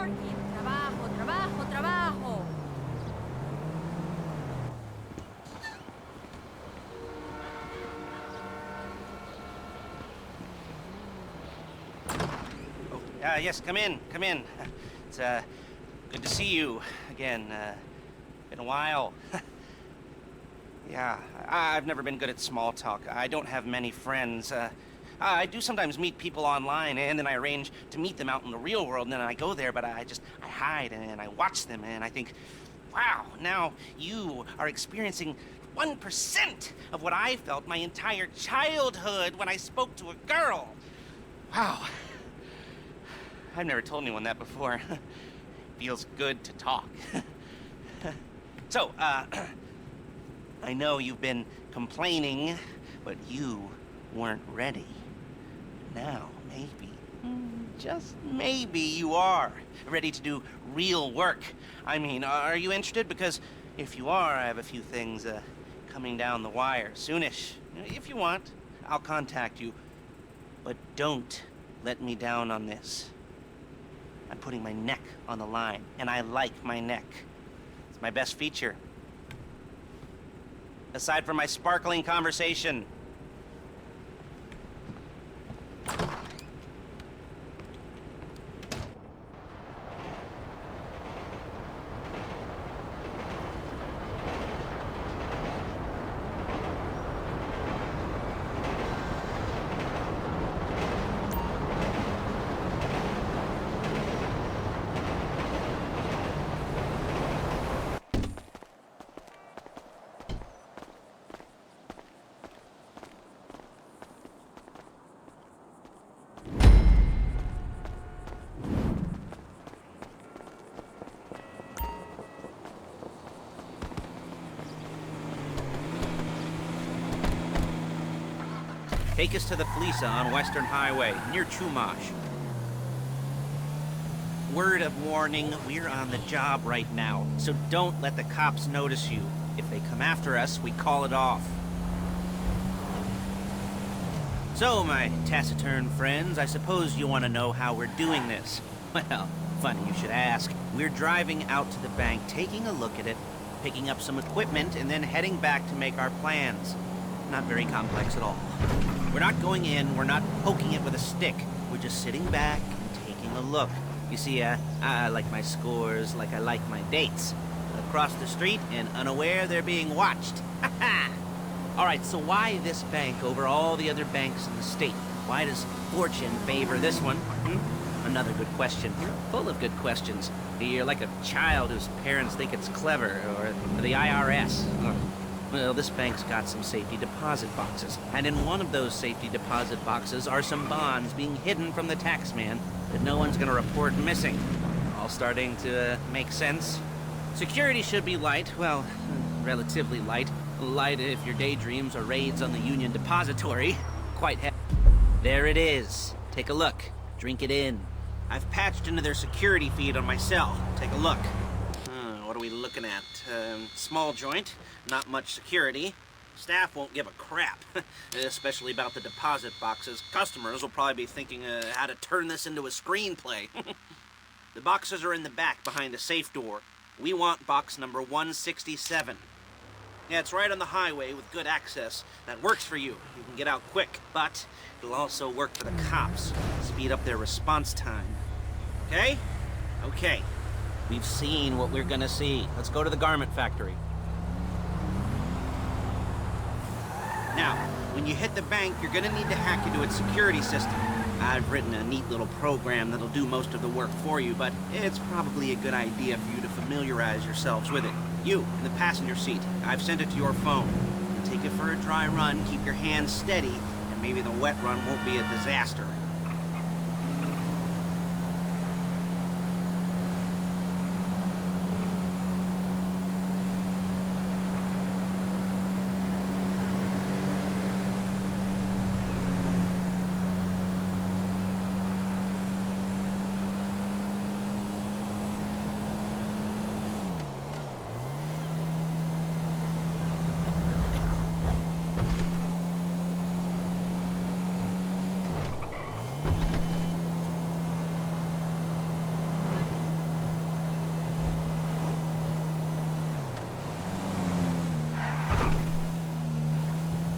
working. Trabajo, trabajo, trabajo. Yes, come in, come in. It's, good to see you again. Been a while. Yeah, I've never been good at small talk. I don't have many friends. I do sometimes meet people online, and then I arrange to meet them out in the real world, and then I go there, but I hide, and I watch them, and I think, wow, now you are experiencing 1% of what I felt my entire childhood when I spoke to a girl. Wow. I've never told anyone that before. Feels good to talk. So, I know you've been complaining, but you weren't ready. Now, maybe, just maybe you are ready to do real work. I mean, are you interested? Because if you are, I have a few things coming down the wire soonish. If you want, I'll contact you. But don't let me down on this. I'm putting my neck on the line, and I like my neck. It's my best feature. Aside from my sparkling conversation. Take us to the Fleeca on Western Highway, near Chumash. Word of warning, we're on the job right now, so don't let the cops notice you. If they come after us, we call it off. So, my taciturn friends, I suppose you want to know how we're doing this. Well, funny you should ask. We're driving out to the bank, taking a look at it, picking up some equipment, and then heading back to make our plans. Not very complex at all. We're not going in, we're not poking it with a stick. We're just sitting back and taking a look. You see, I like my scores like I like my dates. Across the street and unaware they're being watched. Ha ha! Alright, so why this bank over all the other banks in the state? Why does fortune favor this one? Another good question. Full of good questions. You're like a child whose parents think it's clever, or the IRS. Well, this bank's got some safety deposit boxes, and in one of those safety deposit boxes are some bonds being hidden from the taxman that no one's gonna report missing. All starting to make sense? Security should be light, well, relatively light. Light if your daydreams are raids on the Union Depository. Quite heavy. There it is. Take a look. Drink it in. I've patched into their security feed on my cell. Take a look. What are we looking at? Small joint, not much security. Staff won't give a crap, especially about the deposit boxes. Customers will probably be thinking how to turn this into a screenplay. The boxes are in the back behind a safe door. We want box number 167. Yeah, it's right on the highway with good access. That works for you. You can get out quick, but it'll also work for the cops. Speed up their response time. Okay? Okay. We've seen what we're gonna see. Let's go to the garment factory. Now, when you hit the bank, you're gonna need to hack into its security system. I've written a neat little program that'll do most of the work for you, but it's probably a good idea for you to familiarize yourselves with it. You, in the passenger seat, I've sent it to your phone. Take it for a dry run, keep your hands steady, and maybe the wet run won't be a disaster.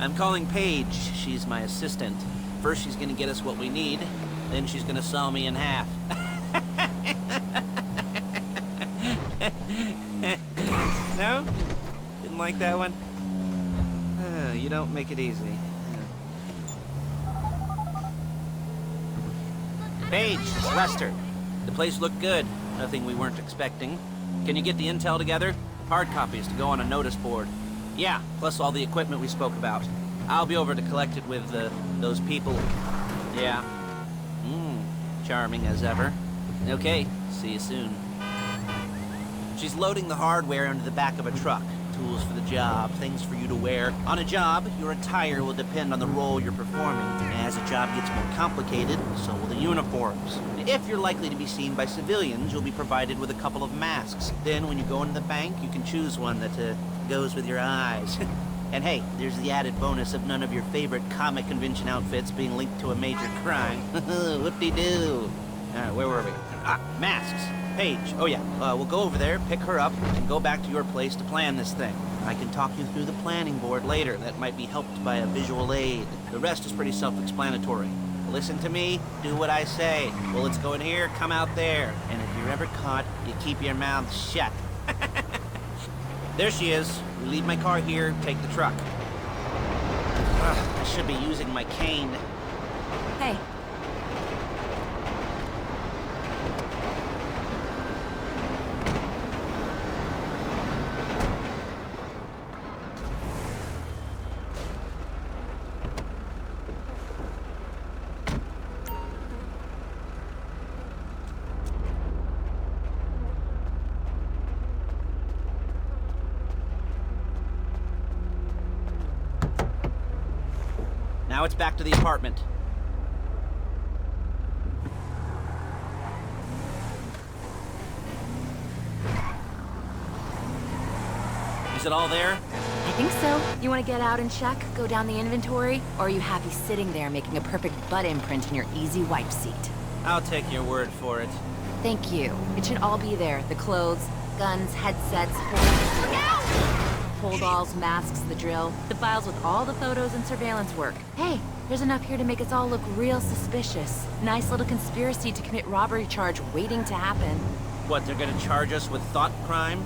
I'm calling Paige. She's my assistant. First she's gonna get us what we need, then she's gonna saw me in half. No? Didn't like that one? You don't make it easy. Paige, it's Lester. The place looked good. Nothing we weren't expecting. Can you get the intel together? Hard copies to go on a notice board. Yeah, plus all the equipment we spoke about. I'll be over to collect it with those people. Yeah. Charming as ever. Okay, see you soon. She's loading the hardware into the back of a truck. Tools for the job, things for you to wear. On a job, your attire will depend on the role you're performing. As a job gets more complicated, so will the uniforms. If you're likely to be seen by civilians, you'll be provided with a couple of masks. Then when you go into the bank, you can choose one that goes with your eyes. And hey, there's the added bonus of none of your favorite comic convention outfits being linked to a major crime. Whoop-de-doo. Where were we? Masks. Paige. Oh yeah, we'll go over there, pick her up, and go back to your place to plan this thing. I can talk you through the planning board later. That might be helped by a visual aid. The rest is pretty self-explanatory. Listen to me, do what I say. Bullets go in here, come out there. And if you're ever caught, you keep your mouth shut. There she is. We leave my car here, take the truck. I should be using my cane. Hey. Now it's back to the apartment. Is it all there? I think so. You want to get out and check, go down the inventory? Or are you happy sitting there making a perfect butt imprint in your easy wipe seat? I'll take your word for it. Thank you. It should all be there. The clothes, guns, headsets, holdalls, masks, the drill. The files with all the photos and surveillance work. Hey, there's enough here to make us all look real suspicious. Nice little conspiracy to commit robbery charge waiting to happen. What, they're gonna charge us with thought crime?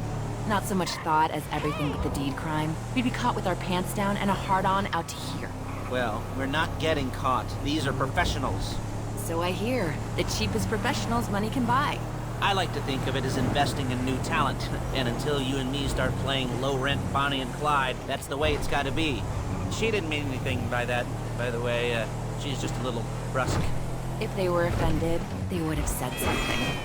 Not so much thought as everything but the deed crime. We'd be caught with our pants down and a hard-on out to here. Well, we're not getting caught. These are professionals. So I hear. The cheapest professionals money can buy. I like to think of it as investing in new talent. And until you and me start playing low-rent Bonnie and Clyde, that's the way it's gotta be. She didn't mean anything by that, by the way. She's just a little brusque. If they were offended, they would have said something.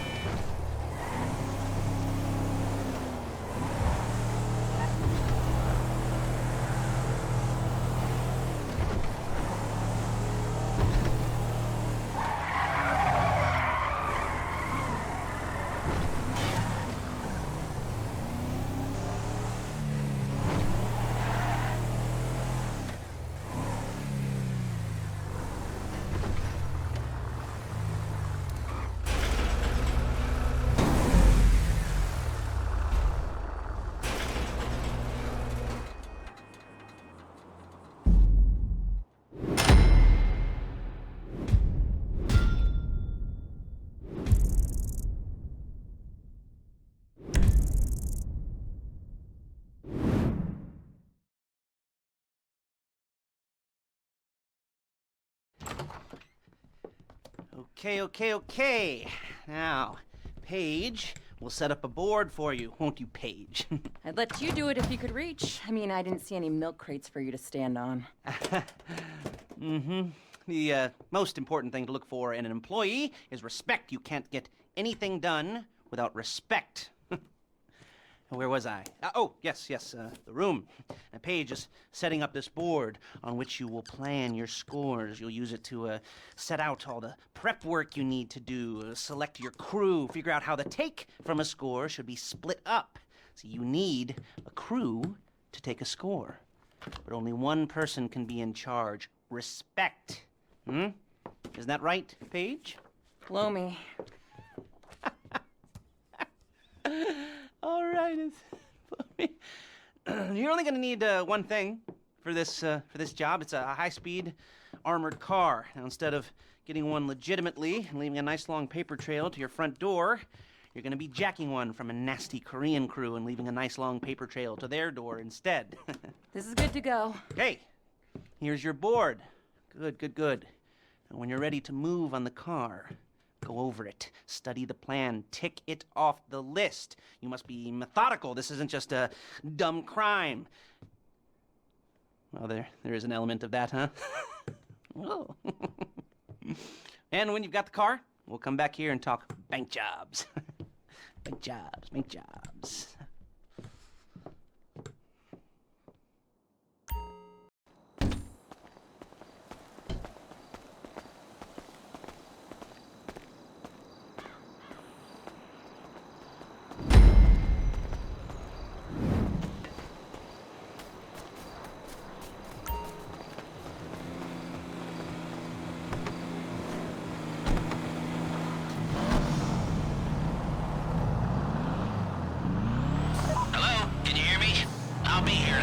Okay. Now, Paige, we'll set up a board for you, won't you, Paige? I'd let you do it if you could reach. I mean, I didn't see any milk crates for you to stand on. The most important thing to look for in an employee is respect. You can't get anything done without respect. Where was I? Yes, the room. Paige is setting up this board on which you will plan your scores. You'll use it to set out all the prep work you need to do, select your crew, figure out how the take from a score should be split up. So you need a crew to take a score. But only one person can be in charge. Respect. Isn't that right, Paige? Blow me. All right, you're only gonna need one thing for this job. It's a high-speed armored car. Now, instead of getting one legitimately and leaving a nice long paper trail to your front door, you're going to be jacking one from a nasty Korean crew and leaving a nice long paper trail to their door instead. This is good to go. Hey, here's your board. Good, good, good. And when you're ready to move on the car, go over it, study the plan, tick it off the list. You must be methodical. This isn't just a dumb crime. Well, there is an element of that, huh? Oh. And when you've got the car, we'll come back here and talk bank jobs. Bank jobs, bank jobs.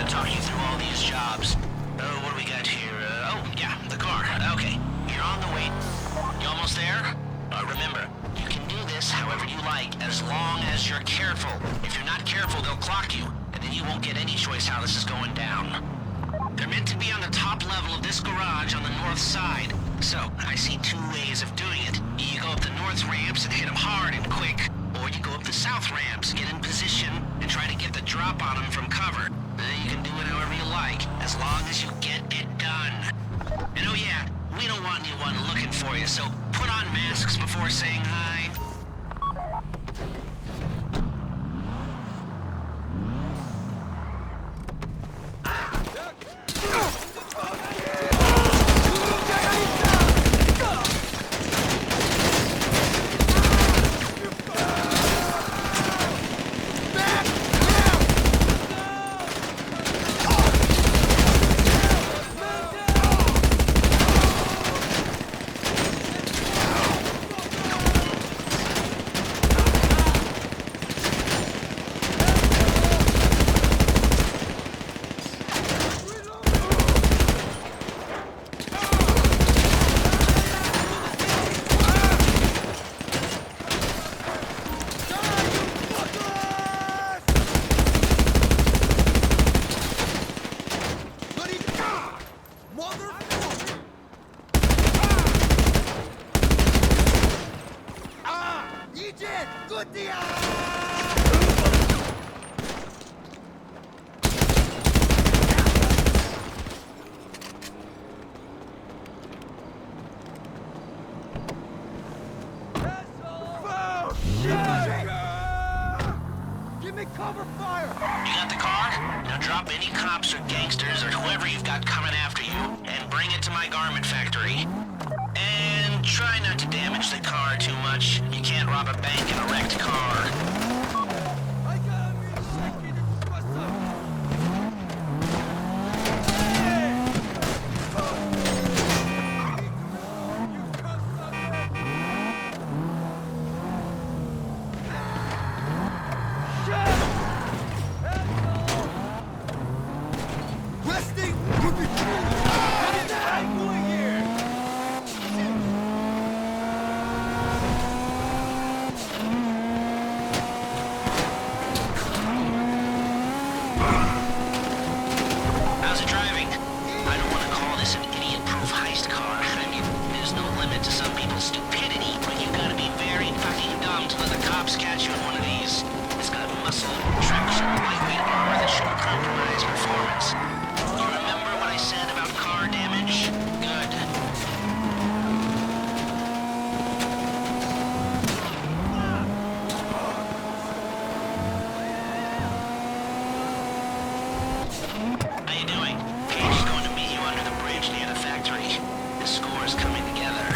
Talk you through all these jobs. Oh, what do we got here? Oh, yeah, the car. Okay, you're on the way. You almost there? Remember, you can do this however you like, as long as you're careful. If you're not careful, they'll clock you, and then you won't get any choice how this is going down. They're meant to be on the top level of this garage on the north side. So, I see two ways of doing it. You go up the north ramps and hit them hard and quick, or you go up the south ramps, get in position, and try to get the drop on them from cover. You can do it however you like, as long as you get it done. And oh yeah, we don't want anyone looking for you, so put on masks before saying hi. Give me cover fire! You got the car? Now drop any cops or gangsters or whoever you've got coming after you, and bring it to my garment factory. And try not to damage the car too much. You can't rob a bank in a wrecked car. I gotta be shaking and what's up? Resting would be cool! What is that I'm doing here? How's it driving? I don't want to call this an idiot-proof heist car. I mean, there's no limit to some people's stupidity, but you gotta be very fucking dumb to let the cops catch you in one of these. It's got muscle, traction, lightweight armor that shouldn't compromise performance. You remember what I said about car damage? Good. How you doing? Paige is going to meet you under the bridge near the factory. The score's coming together.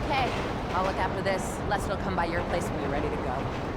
Okay, I'll look after this. Lester will come by your place when you're ready to go.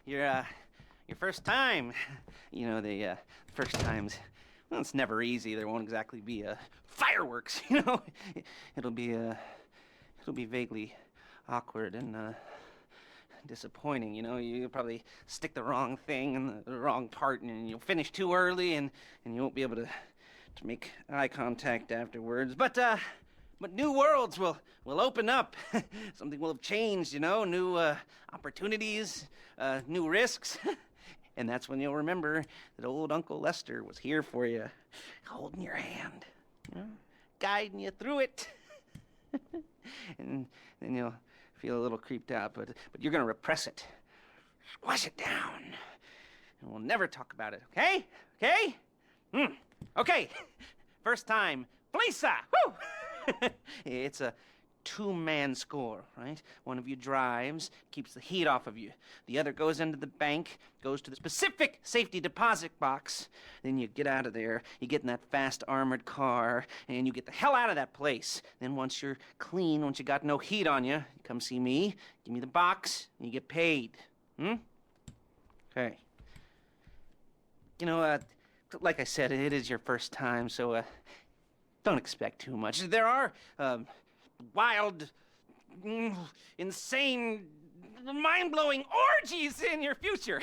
Your first time. You know, the first times, well, it's never easy. There won't exactly be fireworks, you know. It'll be vaguely awkward and disappointing, you know. You'll probably stick the wrong thing in the wrong part, and you'll finish too early, and you won't be able to make eye contact afterwards. But new worlds will open up. Something will have changed, you know. New opportunities, new risks. And that's when you'll remember that old Uncle Lester was here for you, holding your hand, you know, guiding you through it. And then you'll feel a little creeped out, but you're gonna repress it, squash it down, and we'll never talk about it. Okay? Okay? Okay. First time, Fleeca. Woo! It's a two-man score, right? One of you drives, keeps the heat off of you. The other goes into the bank, goes to the specific safety deposit box. Then you get out of there, you get in that fast armored car, and you get the hell out of that place. Then once you're clean, once you got no heat on you, you come see me, give me the box, and you get paid. Okay. You know, like I said, it is your first time, so don't expect too much. There are wild, insane, mind-blowing orgies in your future.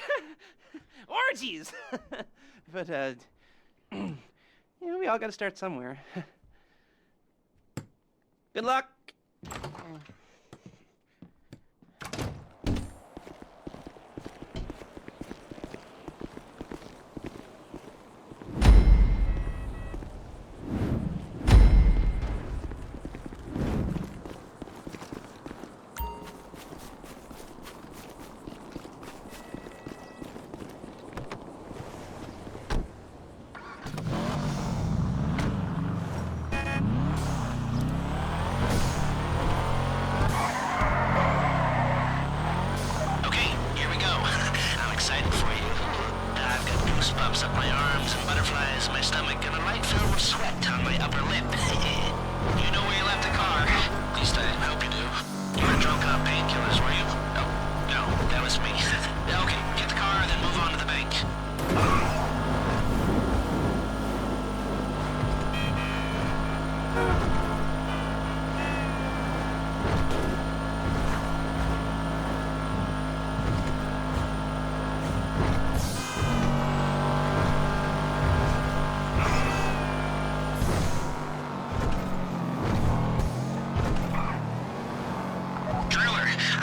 Orgies! But, you know, we all gotta start somewhere. Good luck! Bumps up my arms and butterflies in my stomach and a light film of sweat on my upper lip. You know where you left the car. At least I hope you do. You were drunk on painkillers, were you? No, that was me. Okay, get the car, then move on to the bank.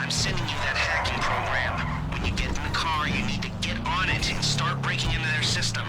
I'm sending you that hacking program. When you get in the car, you need to get on it and start breaking into their system.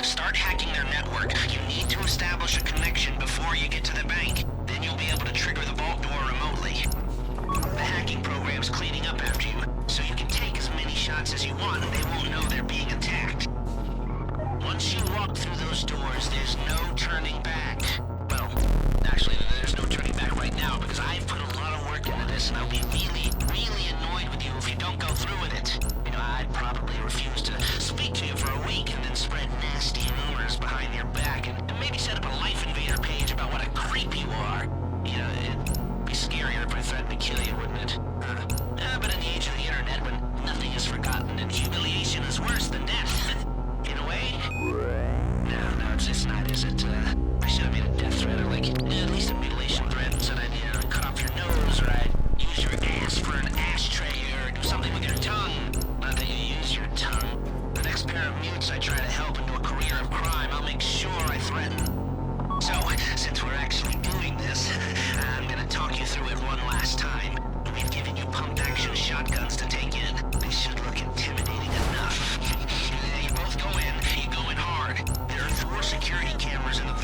Start hacking their network. You need to establish a connection before you get to the bank. Then you'll be able to trigger the vault door remotely. The hacking program's cleaning up after you, so you can take as many shots as you want and they won't know they're being attacked. Once you walk through those doors, there's no turning back. Well, actually, there's no turning back right now because I've put a lot of work into this and I'll be really, really annoyed with you if you don't go through with it. You know, I'd probably refuse to speak to you for a week and then spread nasty rumors behind your back and maybe set up a Life Invader page about what a creep you are. You know, it'd be scarier if I threatened to kill you, wouldn't it? But in the age of the internet, when nothing is forgotten and humiliation is worse than death, in a way? No, it's not, is it? I should have made a death threat or like, at least a mutilation threat and said I'd cut off your nose or I'd use your ass for an ashtray or do something with your tongue. Not that you use your tongue. The next pair of mutes I try to help into a career of crime, I'll make sure I threaten. So, since we're actually doing this, I'm gonna talk you through it one last time. We've given you pump-action shotguns to take in. They should look intimidating enough. You both go in, you go in hard. There are 4 security cameras in the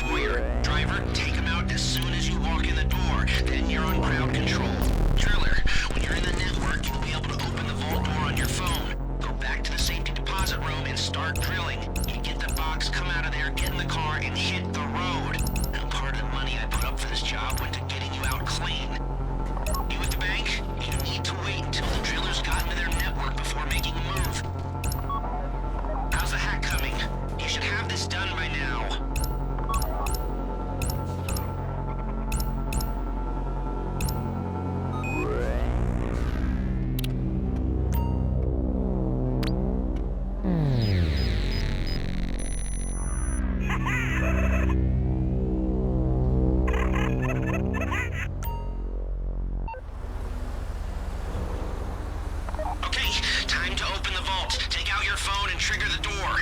start drilling. You get the box, come out of there, get in the car, and hit the road. Now, part of the money I put up for this job went to getting you out clean. You at the bank? You need to wait until the drillers got into their network before making a move. How's the hack coming? You should have this done by now. Time to open the vault. Take out your phone and trigger the door.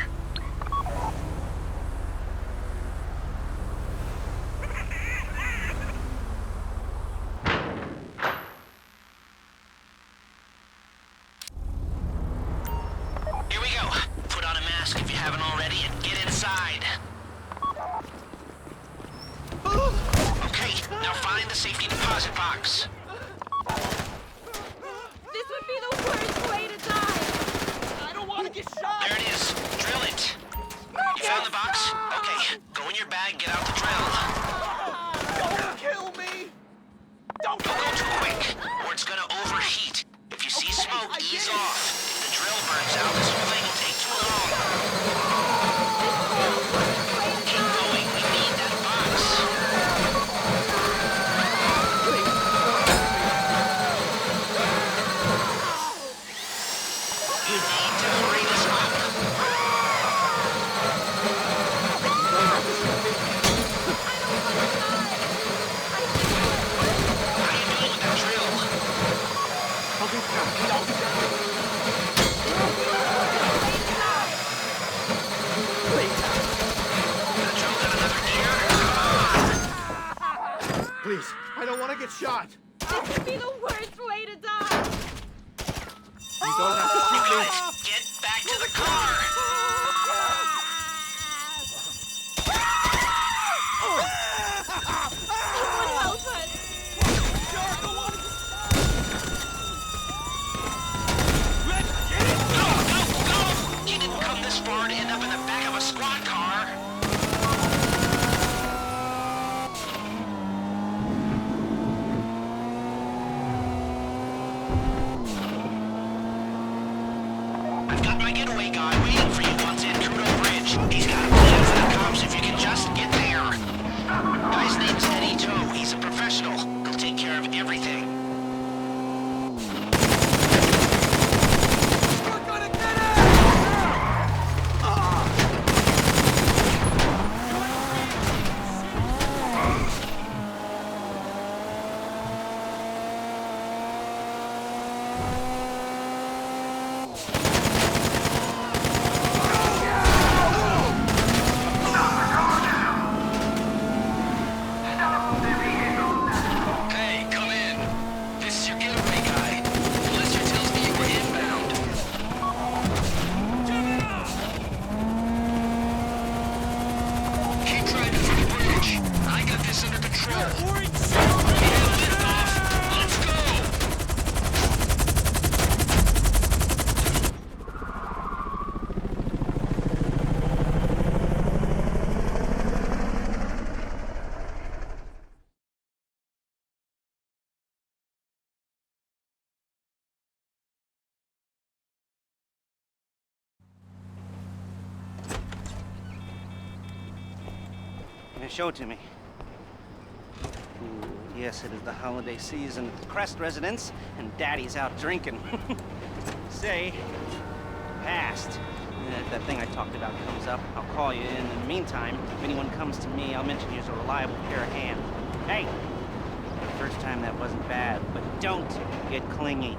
Here we go. Put on a mask if you haven't already and get inside. Okay, now find the safety deposit box. This would be the worst way to die! I don't want to get shot! There it is. Drill it. You found the box? Okay, go in your bag and get out the drill. Don't kill me! Don't Don't go too quick, or it's gonna overheat. If you see smoke, I ease get it. off. If the drill burns out, this whole thing will take too long. Keep going. We need that box. You need to hurry this up. How you doing with that drill? That drill got another gear? Come on. Please, I don't want to get shot! This would be the worst way to die! You don't have to shoot me! Get back to the car! Someone help us! Go, go, go! You didn't come this far to end up in the back of a squad car. I've got my getaway guy waiting for you once at Trudeau Bridge. He's got a plan for the cops if you can just get there. Guy's name's Eddie Toe. He's a professional. He'll take care of everything. We're gonna get it! Hey, come in. This is your getaway guy. Lester tells me you were inbound. Keep driving for the bridge. I got this under control. Yeah, lift off. Let's go. Now show it to me. Ooh, yes, it is the holiday season at the Crest residence, and Daddy's out drinking. Say, passed. If that thing I talked about comes up, I'll call you. In the meantime, if anyone comes to me, I'll mention you as a reliable pair of hands. Hey! The first time that wasn't bad, but don't get clingy.